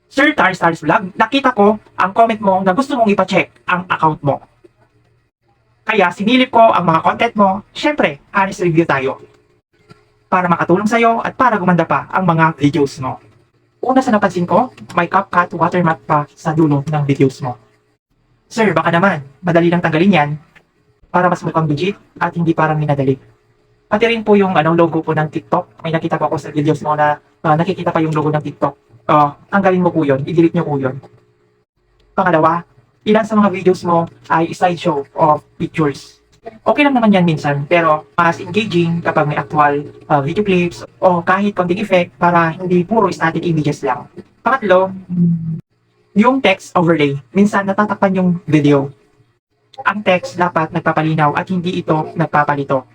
Sir Stars Vlog, nakita ko ang comment mo na gusto mong ipa-check ang account mo. Kaya sinilip ko ang mga content mo. Syempre, honest review tayo. Para makatulong sa'yo at para gumanda pa ang mga videos mo. Una sa napansin ko, may CapCut watermark pa sa dulo ng videos mo. Sir, baka naman, madali lang tanggalin yan para mas mukhang legit at hindi parang minadali. Pati rin po yung logo po ng TikTok. May nakita po ako sa videos mo na nakikita pa yung logo ng TikTok. Tanggalin mo po yun, i-delete nyo po yun. Pangalawa, ilan sa mga videos mo ay slideshow of pictures. Okay lang naman yan minsan, pero mas engaging kapag may actual video clips o kahit konting effect para hindi puro static images lang. Pangatlo, yung text overlay. Minsan natatakpan yung video. Ang text dapat nagpapalinaw at hindi ito nagpapalito.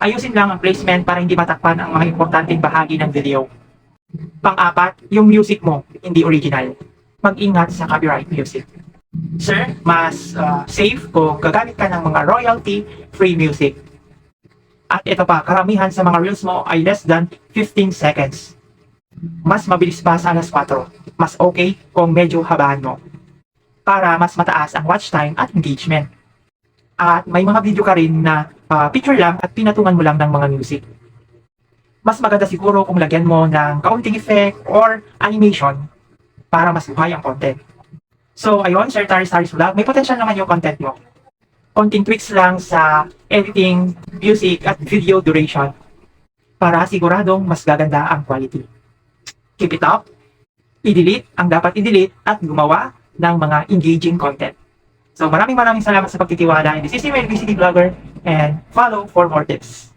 Ayusin lang ang placement para hindi matakpan ang mga importanteng bahagi ng video. Pang-apat, yung music mo, hindi original. Mag-ingat sa copyright music. Sir, mas safe kung gagamit ka ng mga royalty-free music. At ito pa, karamihan sa mga reels mo ay less than 15 seconds. Mas mabilis pa sa alas 4. Mas okay kung medyo habaan mo. Para mas mataas ang watch time at engagement. At may mga video ka rin na picture lang at pinatungan mo lang ng mga music. Mas maganda siguro kung lagyan mo ng kaunting effect or animation para mas buhay ang content. So ayun, Sir Stars Vlog, may potential naman yung content mo. Konting tweaks lang sa editing, music at video duration para siguradong mas gaganda ang quality. Keep it up, i-delete ang dapat i-delete at gumawa ng mga engaging content. So maraming salamat sa pagtitiwala. This is your VCD Vlogger and follow for more tips.